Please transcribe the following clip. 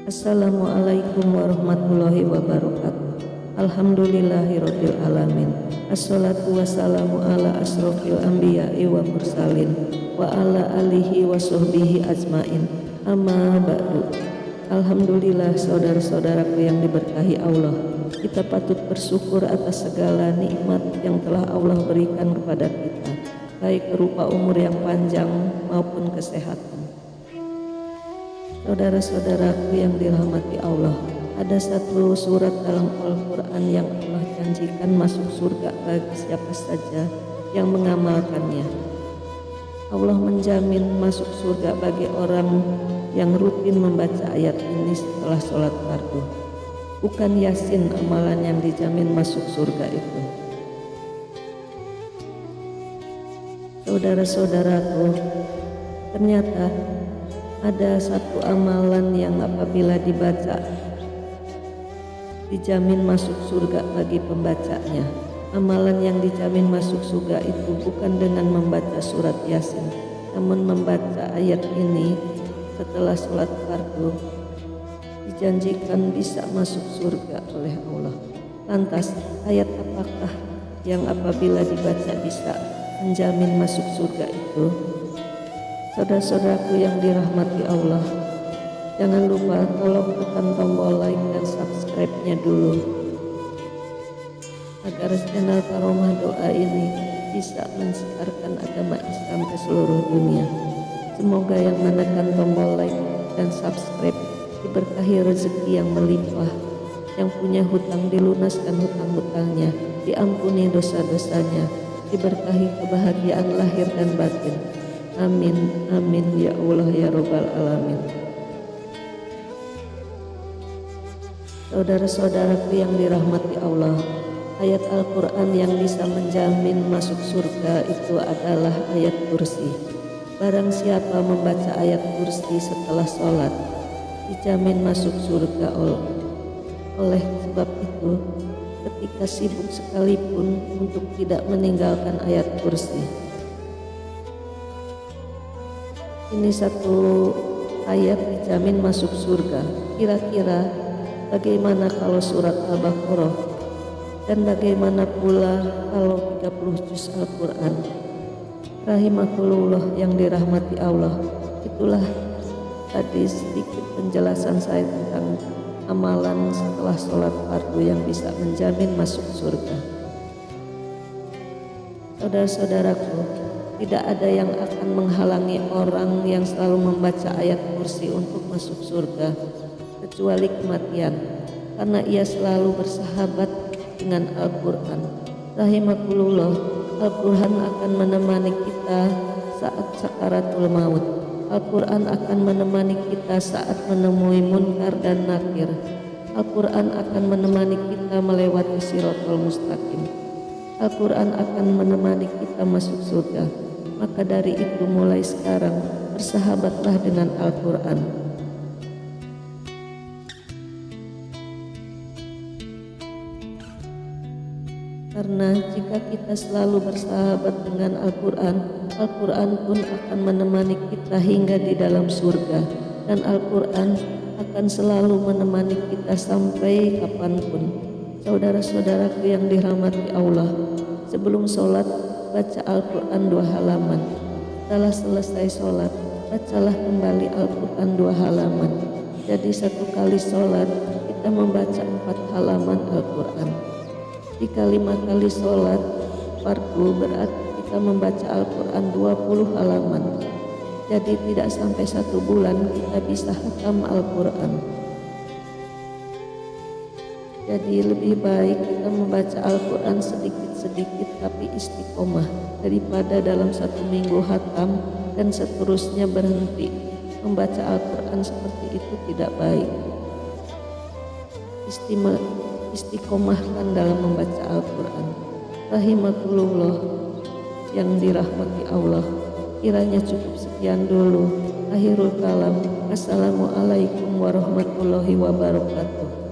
Assalamualaikum warahmatullahi wabarakatuh. Alhamdulillahirabbil alamin. Assalatu wassalamu ala asrofil anbiya'i wa mursalin wa ala alihi wa sahbihi ajmain. Amma ba'du. Alhamdulillah, saudara-saudaraku yang diberkahi Allah, kita patut bersyukur atas segala nikmat yang telah Allah berikan kepada kita, baik berupa umur yang panjang maupun kesehatan. Saudara-saudaraku yang dirahmati Allah, ada satu surat dalam Al-Quran yang Allah janjikan masuk surga bagi siapa saja yang mengamalkannya. Allah menjamin masuk surga bagi orang yang rutin membaca ayat ini setelah sholat fardu. Bukan Yasin amalan yang dijamin masuk surga itu. Saudara-saudaraku, ternyata ada satu amalan yang apabila dibaca dijamin masuk surga bagi pembacanya. Amalan yang dijamin masuk surga itu bukan dengan membaca surat Yasin, namun membaca ayat ini setelah sholat fardu dijanjikan bisa masuk surga oleh Allah. Lantas ayat apakah yang apabila dibaca bisa menjamin masuk surga itu? Saudara-saudaraku yang dirahmati Allah, jangan lupa tolong tekan tombol like dan subscribe-nya dulu agar channel Karomah Doa ini bisa mensiarkan agama Islam ke seluruh dunia. Semoga yang menekan tombol like dan subscribe diberkahi rezeki yang melimpah, yang punya hutang dilunaskan hutang-hutangnya, diampuni dosa-dosanya, diberkahi kebahagiaan lahir dan batin. Amin, amin ya Allah ya Rabbal alamin. Saudara-saudaraku yang dirahmati Allah, ayat Al-Quran yang bisa menjamin masuk surga itu adalah ayat kursi. Barang siapa membaca ayat kursi setelah sholat, dijamin masuk surga oleh sebab itu, ketika sibuk sekalipun untuk tidak meninggalkan ayat kursi. Ini satu ayat dijamin masuk surga. Kira-kira bagaimana kalau surat Al-Baqarah, dan bagaimana pula kalau 30 juz Al-Quran? Rahimakumullah yang dirahmati Allah, itulah tadi sedikit penjelasan saya tentang amalan setelah sholat fardu yang bisa menjamin masuk surga. Saudara-saudaraku, tidak ada yang akan menghalangi orang yang selalu membaca ayat kursi untuk masuk surga kecuali kematian, karena ia selalu bersahabat dengan Al-Quran. Rahimakumullah, Al-Quran akan menemani kita saat sakaratul maut. Al-Quran akan menemani kita saat menemui munkar dan nakir. Al-Quran akan menemani kita melewati siratal mustaqim. Al-Quran akan menemani kita masuk surga. Maka dari itu mulai sekarang bersahabatlah dengan Al-Quran. Karena jika kita selalu bersahabat dengan Al-Quran, Al-Quran pun akan menemani kita hingga di dalam surga. Dan Al-Quran akan selalu menemani kita sampai kapanpun. Saudara-saudaraku yang dirahmati Allah, sebelum sholat baca Al-Quran 2 halaman. Setelah selesai sholat, bacalah kembali Al-Quran 2 halaman. Jadi satu kali sholat kita membaca 4 halaman Al-Quran. Jika 5 kali sholat fardu berarti kita membaca Al-Quran 20 halaman. Jadi tidak sampai 1 bulan kita bisa khatam Al-Quran. Jadi lebih baik kita membaca Al-Quran sedikit-sedikit tapi istiqomah, daripada dalam 1 minggu khatam dan seterusnya berhenti. Membaca Al-Quran seperti itu tidak baik. Istiqomahkan dalam membaca Al-Quran. Rahimakumullah yang dirahmati Allah, kiranya cukup sekian dulu. Akhirul kalam. Assalamualaikum warahmatullahi wabarakatuh.